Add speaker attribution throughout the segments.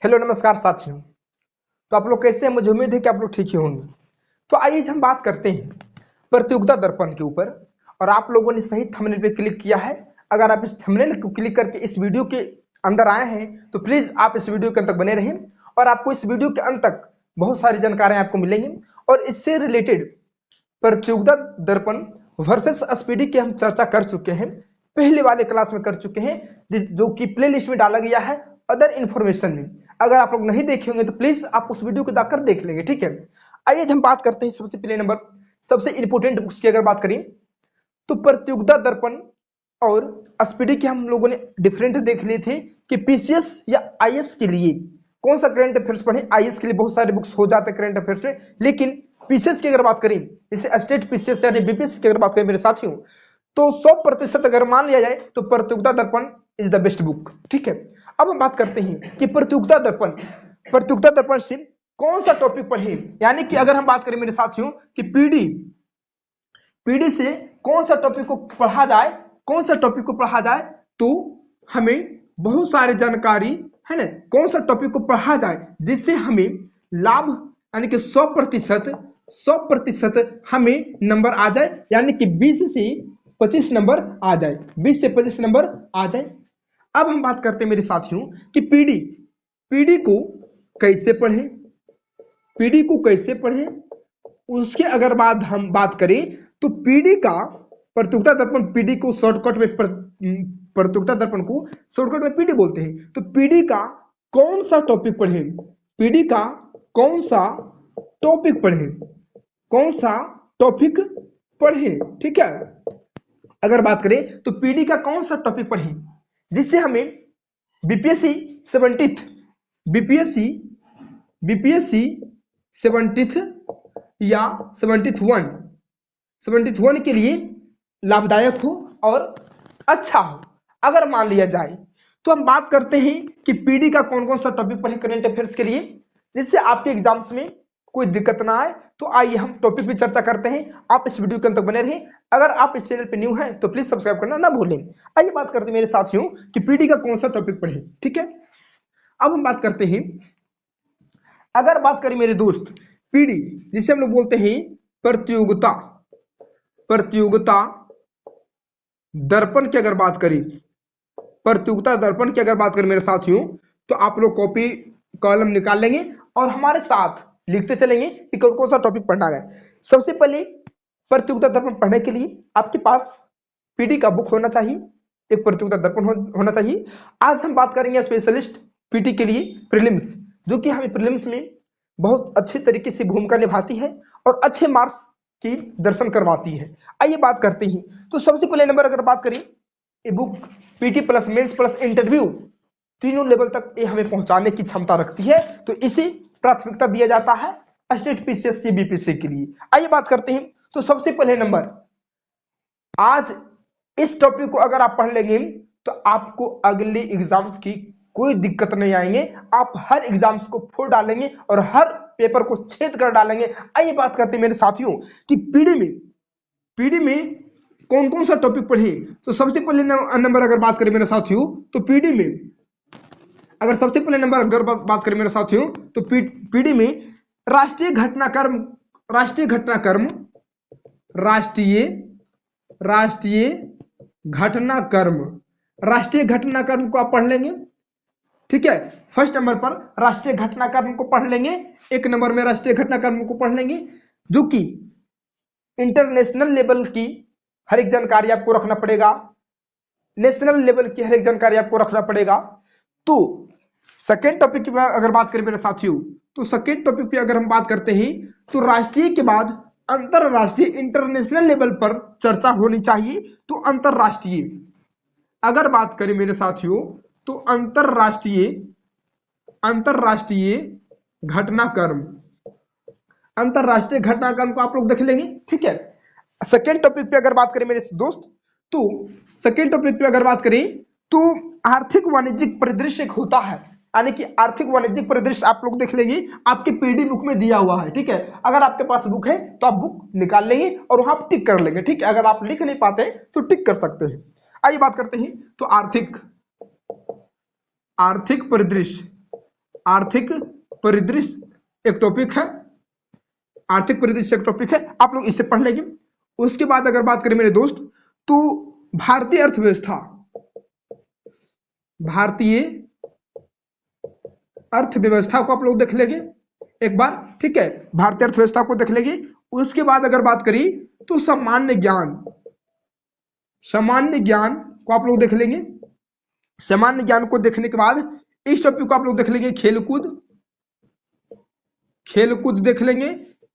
Speaker 1: Hello नमस्कार साथियों। तो आप लोग कैसे हैं? मुझे उम्मीद है कि आप लोग ठीक ही होंगे। तो आइए हम बात करते हैं प्रतियोगिता दर्पण के ऊपर। और आप लोगों ने सही थंबनेल पे क्लिक किया है। अगर आप इस थंबनेल को क्लिक करके इस वीडियो के अंदर आए हैं तो प्लीज आप इस वीडियो के अंत तक बने रहें और आपको इस वीडियो के अंत तक बहुत सारी जानकारियां आपको मिलेंगी और इससे रिलेटेड प्रतियोगिता दर्पण वर्सेस स्पीडी की हम चर्चा कर चुके हैं, पहले वाले क्लास में कर चुके हैं, जो कि प्ले लिस्ट में डाला गया है अदर इन्फॉर्मेशन में। अगर आप लोग नहीं देखे होंगे तो प्लीज आप उस वीडियो को जाकर देख लेंगे, ठीक है। आइए हम बात करते हैं सबसे पहले नंबर, सबसे इंपोर्टेंट बुक्स की अगर बात करें तो प्रतियोगिता दर्पण और स्पीडी के हम लोगों ने डिफरेंट देख लिए थे कि पीसीएस या आईएएस के लिए कौन सा करंट अफेयर्स पढ़े। आईएएस के लिए बहुत सारे बुक्स हो जाते हैं करंट अफेयर्स में, लेकिन पीसीएस की अगर बात करें, जैसे स्टेट पीसीएस यानी बीपीएससी की अगर बात करें मेरे साथियों, तो 100% अगर मान लिया जाए तो प्रतियोगिता दर्पण इज द बेस्ट बुक, ठीक है। अब हम बात करते हैं कि प्रतियोगिता दर्पण से कौन सा टॉपिक पढ़े, यानी कि अगर हम बात करें मेरे साथियों कि पीडी से कौन सा टॉपिक को पढ़ा जाए, तो हमें बहुत सारी जानकारी है ना, कौन सा टॉपिक को पढ़ा जाए जिससे हमें लाभ यानी कि 100% हमें नंबर आ जाए, यानी कि 20 से 25 नंबर आ जाए, 20 से 25 नंबर आ जाए। अब हम बात करते हैं मेरे साथियों कि पीडी को कैसे पढ़ें, उसके अगर बाद हम बात करें तो पीडी का प्रतियोगिता दर्पण, पीडी को शॉर्टकट में प्रतियोगिता दर्पण को शॉर्टकट में पीडी बोलते हैं। तो पीडी का कौन सा टॉपिक पढ़ें, ठीक है। अगर बात करें तो पीडी का कौन सा टॉपिक पढ़ें जिससे हमें बीपीएससी 70th या 71 के लिए लाभदायक हो और अच्छा हो। अगर मान लिया जाए तो हम बात करते हैं कि पीडी का कौन कौन सा टॉपिक पढ़े करंट अफेयर्स के लिए जिससे आपके एग्जाम्स में कोई दिक्कत ना आए। तो आइए हम टॉपिक पे चर्चा करते हैं। आप इस वीडियो के अंत तक बने रहें। अगर आप इस चैनल पे न्यू हैं तो प्लीज सब्सक्राइब करना ना भूलें। आइए बात करते हैं मेरे साथियों कि पीडी का कौन सा टॉपिक पढ़े, ठीक है। अब हम बात करते हैं, अगर बात करें मेरे दोस्त पीडी जिसे हम लोग बोलते हैं प्रतियोगिता दर्पण की अगर बात करें मेरे साथियों, तो आप लोग कॉपी कॉलम निकाल लेंगे और हमारे साथ लिखते चलेंगे कि कौन कौन सा टॉपिक पढ़ना है। सबसे पहले प्रतियोगिता दर्पण पढ़ने के लिए आपके पास पीडी का बुक होना चाहिए, एक प्रतियोगिता दर्पण होना चाहिए। आज हम बात करेंगे स्पेशलिस्ट पीटी के लिए प्रीलिम्स, जो कि हमें प्रीलिम्स में बहुत अच्छे तरीके से भूमिका निभाती है और अच्छे मार्क्स की दर्शन करवाती है। आइए बात करते हैं। तो सबसे पहले नंबर अगर बात करें, ये book PT plus mains plus interview तीनों लेवल तक ये हमें पहुंचाने की क्षमता रखती है, तो इसे प्राथमिकता दिया जाता है स्टेट पीसीएस बीपीएससी के लिए। आइए बात करते हैं। तो सबसे पहले नंबर, आज इस टॉपिक को अगर आप पढ़ लेंगे तो आपको अगले एग्जाम्स की कोई दिक्कत नहीं आएंगे। आप हर एग्जाम्स को फोड़ डालेंगे और हर पेपर को छेद कर डालेंगे। आइए बात करते हैं मेरे साथियों कि पीडी में कौन कौन सा टॉपिक पढ़े। तो सबसे पहले नंबर अगर बात करें मेरे साथियों तो पीडी में अगर सबसे पहले नंबर अगर बात करें मेरे साथियों तो पीडी में राष्ट्रीय घटनाक्रम को आप पढ़ लेंगे, ठीक है। फर्स्ट नंबर पर राष्ट्रीय घटनाक्रम को पढ़ लेंगे, एक नंबर में राष्ट्रीय घटनाक्रम को पढ़ लेंगे, जो कि इंटरनेशनल लेवल की हर एक जानकारी आपको रखना पड़ेगा, नेशनल लेवल की हर एक जानकारी आपको रखना पड़ेगा। तो सेकेंड टॉपिक की अगर बात करें मेरे साथियों, तो सेकेंड टॉपिक पे अगर हम बात करते हैं तो राष्ट्रीय के बाद अंतरराष्ट्रीय इंटरनेशनल लेवल पर चर्चा होनी चाहिए। तो अंतरराष्ट्रीय अगर बात करें मेरे साथियों तो अंतरराष्ट्रीय घटनाक्रम को आप लोग देख लेंगे, ठीक है। सेकेंड टॉपिक पे अगर बात करें मेरे दोस्त, तो सेकेंड टॉपिक पे अगर बात करें तो आर्थिक वाणिज्यिक परिदृश्य होता है, यानी कि आर्थिक वाणिज्यिक परिदृश्य आप लोग देख लेंगे, आपके पीडी बुक में दिया हुआ है, ठीक है। अगर आपके पास बुक है तो आप बुक निकाल लेंगे और वहां टिक कर लेंगे, ठीक है। अगर आप लिख नहीं पाते तो टिक कर सकते हैं। आइए बात करते हैं तो आर्थिक परिदृश्य आर्थिक परिदृश्य एक टॉपिक है, आर्थिक परिदृश्य एक टॉपिक है, आप लोग इसे पढ़ लेंगे। उसके बाद अगर बात करें मेरे दोस्त तो भारतीय अर्थव्यवस्था, भारतीय अर्थव्यवस्था को आप लोग देख लेंगे एक बार, ठीक है, भारतीय अर्थव्यवस्था को देख लेंगे। उसके बाद अगर बात करें तो सामान्य ज्ञान, सामान्य ज्ञान को आप लोग देख लेंगे। सामान्य ज्ञान को देखने के बाद इस टॉपिक को आप लोग देख लेंगे, खेलकूद, खेलकूद देख लेंगे।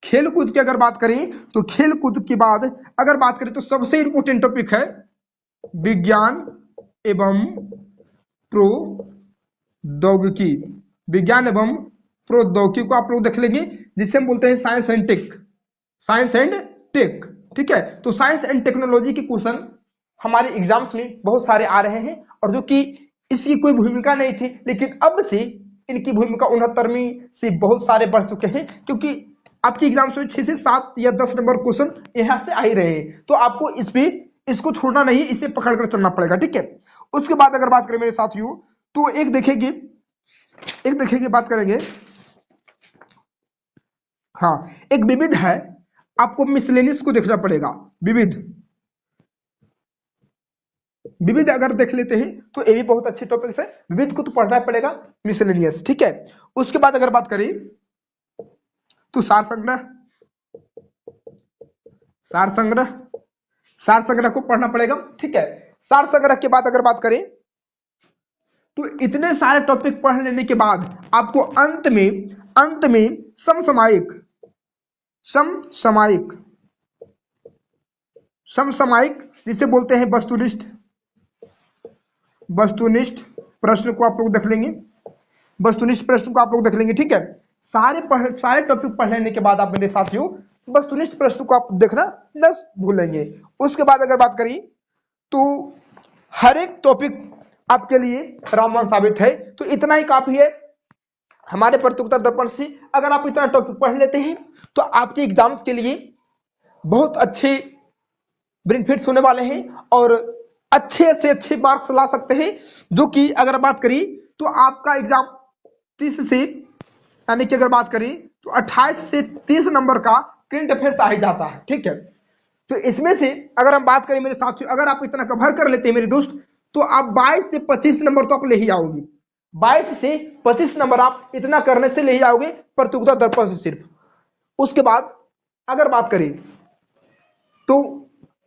Speaker 1: खेलकूद की अगर बात करें तो खेलकूद के बाद अगर बात करें तो सबसे इंपॉर्टेंट टॉपिक है विज्ञान एवं प्रौद्योगिकी, विज्ञान एवं प्रौद्योगिकी को आप लोग देख लेंगे, जिसे हम बोलते हैं science and tech, science and tech, ठीक है। तो साइंस एंड टेक्नोलॉजी के क्वेश्चन हमारे एग्जाम्स में बहुत सारे आ रहे हैं, और जो कि इसकी कोई भूमिका नहीं थी, लेकिन अब से इनकी भूमिका 69वीं से बहुत सारे बढ़ चुके हैं, क्योंकि आपके एग्जाम्स में 6 से 7 या 10 नंबर क्वेश्चन यहाँ से आ ही रहे हैं। तो आपको इसको छोड़ना नहीं, इसे पकड़कर चलना पड़ेगा, ठीक है। उसके बाद अगर बात करें मेरे साथियों तो एक देखेंगे बात करेंगे, हाँ एक विविध है, आपको मिसलेनियस को देखना पड़ेगा। विविध अगर देख लेते हैं तो ये भी बहुत अच्छे टॉपिक्स है, विविध को तो पढ़ना पड़ेगा, मिसलेनियस, ठीक है। उसके बाद अगर बात करें तो सार संग्रह को पढ़ना पड़ेगा, ठीक है। सार संग्रह के बाद अगर बात करें तो इतने सारे टॉपिक पढ़ लेने के बाद आपको अंत में समसामयिक जिसे बोलते हैं वस्तुनिष्ठ प्रश्न को आप लोग देख लेंगे, वस्तुनिष्ठ प्रश्न को आप लोग देख लेंगे, ठीक है। सारे टॉपिक पढ़ लेने के बाद आप मेरे साथियों वस्तुनिष्ठ प्रश्न को आप देखना न भूलेंगे। उसके बाद अगर बात करें तो हर एक टॉपिक आपके लिए रामबाण साबित है, तो इतना ही काफी है हमारे प्रतियोगिता दर्पण से। अगर आप इतना टॉपिक पढ़ लेते हैं तो आपके एग्जाम्स के लिए बहुत अच्छे बेनिफिट्स होने वाले हैं, और अच्छे से अच्छे मार्क्स ला सकते हैं, जो कि अगर बात करें तो आपका एग्जाम 30 से, यानी कि अगर बात करें तो 28 से 30 नंबर का करंट अफेयर्स आ ही जाता है, ठीक है। तो इसमें से अगर हम बात करें मेरे साथियों, अगर आप इतना कवर कर लेते हैं मेरे दोस्त, तो आप 22 से 25 नंबर तो आप ले ही आओगे, 22 से 25 नंबर आप इतना करने से ले ही आओगे प्रतियोगिता दर्पण से सिर्फ। उसके बाद अगर बात करें तो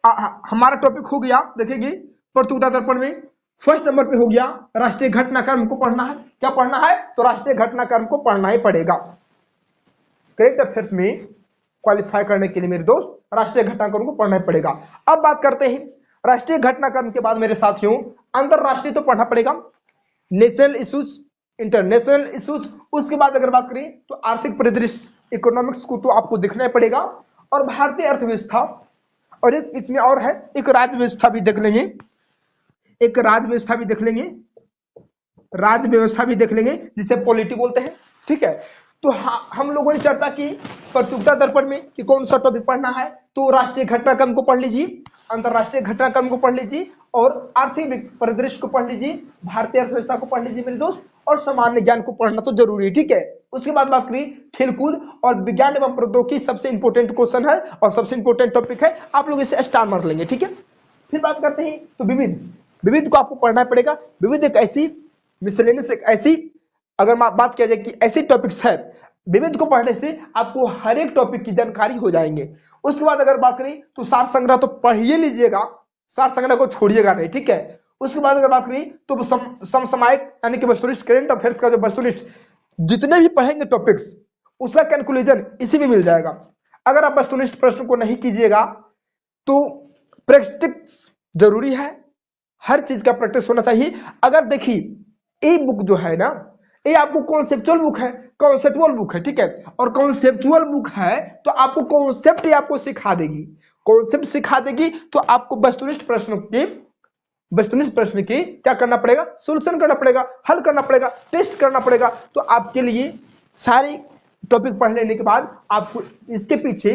Speaker 1: हमारा टॉपिक हो गया, देखेंगे प्रतियोगिता दर्पण में फर्स्ट नंबर पे हो गया राष्ट्रीय घटनाक्रम को पढ़ना है। क्या पढ़ना है? तो राष्ट्रीय घटनाक्रम को पढ़ना ही पड़ेगा करंट अफेयर्स में क्वालिफाई करने के लिए मेरे दोस्त, राष्ट्रीय घटनाक्रम को पढ़ना ही पड़ेगा। अब बात करते हैं राष्ट्रीय घटनाक्रम के बाद मेरे साथियों अंतरराष्ट्रीय तो पढ़ना पड़ेगा, नेशनल इश्यूज, इंटरनेशनल इश्यूज। उसके बाद अगर बात करें तो आर्थिक परिदृश्य, इकोनॉमिक्स को तो आपको देखना ही पड़ेगा, और भारतीय अर्थव्यवस्था, और एक इसमें और है एक राज्य व्यवस्था भी देख लेंगे, एक राज्य व्यवस्था भी देख लेंगे, राज्य व्यवस्था भी देख लेंगे जिसे पॉलिटी बोलते हैं, ठीक है। तो हम लोगों ने चर्चा की प्रतियोगिता दर्पण में कि कौन सा टॉपिक पढ़ना है, तो राष्ट्रीय घटनाक्रम को पढ़ लीजिए, अंतरराष्ट्रीय घटनाक्रम को पढ़ लीजिए, और आर्थिक परिदृश्य को पढ़ लीजिए, भारतीय अर्थव्यवस्था को पढ़ लीजिए मेरे दोस्त, और सामान्य ज्ञान को पढ़ना तो जरूरी है, ठीक है। उसके बाद बात करिए खेलकूद और विज्ञान एवं प्रौद्योगिकी, सबसे इंपॉर्टेंट क्वेश्चन है और सबसे इंपॉर्टेंट टॉपिक है, आप लोग इसे स्टार मार लेंगे, ठीक है। फिर बात करते हैं तो विविध को आपको पढ़ना पड़ेगा। विविध एक ऐसी मिसलेनियस, एक ऐसी अगर बात किया जाए कि ऐसी टॉपिक्स है, विविध को पढ़ने से आपको हर एक टॉपिक की जानकारी हो जाएंगे। उसके बाद अगर बात करें तो सार संग्रह तो पढ़िए लीजिएगा, सार संग्रह को छोड़िएगा नहीं, ठीक है। उसके बाद अगर बात करें तो समसामयिक यानी कि वस्तुनिष्ठ करंट अफेयर्स का जो वस्तुनिष्ठ जितने भी पढ़ेंगे टॉपिक्स, उसका कैलकुलेशन इसी में मिल जाएगा। अगर आप वस्तुनिष्ठ प्रश्न को नहीं कीजिएगा तो प्रैक्टिस जरूरी है, हर चीज का प्रैक्टिस होना चाहिए। अगर देखिए ये बुक जो है ना, ये आपको कॉन्सेप्चुअल बुक है, कॉन्सेप्चुअल बुक है, ठीक है। और कॉन्सेप्चुअल बुक है तो आपको कॉन्सेप्ट ही आपको सिखा देगी, कॉन्सेप्ट सिखा देगी, तो आपको वस्तुनिष्ठ प्रश्न की क्या करना पड़ेगा? सॉल्यूशन करना पड़ेगा, हल करना पड़ेगा, टेस्ट करना पड़ेगा। तो आपके लिए सारे टॉपिक पढ़ लेने के बाद आपको इसके पीछे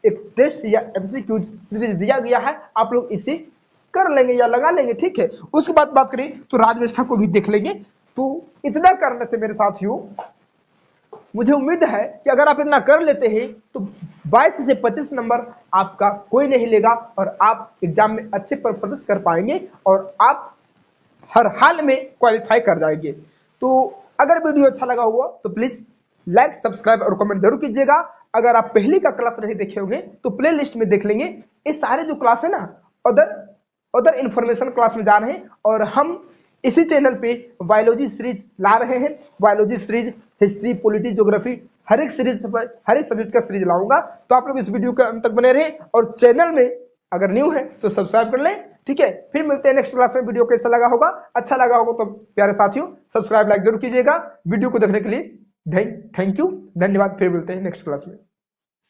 Speaker 1: एक टेस्ट या एमसीक्यू सीरीज दिया गया है, आप लोग इसे कर लेंगे या लगा लेंगे, ठीक है। उसके बाद बात करें तो राज्य व्यवस्था को भी देख लेंगे। तो इतना करने से मेरे साथियों मुझे उम्मीद है कि अगर आप इतना कर लेते हैं तो 22 से 25 नंबर आपका कोई नहीं लेगा और आप एग्जाम में अच्छे पर प्रदर्शन कर पाएंगे और आप हर हाल में क्वालिफाई कर जाएंगे। तो अगर वीडियो अच्छा लगा हुआ तो प्लीज लाइक, सब्सक्राइब और कमेंट जरूर कीजिएगा। अगर आप पहले का क्लास नहीं देखे होंगे तो प्ले लिस्ट में देख लेंगे। ये सारे जो क्लास है ना अदर इंफॉर्मेशन क्लास में जा रहे हैं और हम इसी चैनल पे बायोलॉजी सीरीज ला रहे हैं। Biology series, history, polity, geography, हर एक सब्जेक्ट का सीरीज लाऊंगा। तो आप लोग इस वीडियो के अंत तक बने रहे और चैनल में अगर न्यू है तो सब्सक्राइब कर लें। ठीक है, फिर मिलते हैं नेक्स्ट क्लास में। वीडियो कैसा लगा होगा, अच्छा लगा होगा तो प्यारे साथियों सब्सक्राइब, लाइक जरूर कीजिएगा। वीडियो को देखने के लिए थैंक यू, धन्यवाद। फिर मिलते हैं नेक्स्ट क्लास में।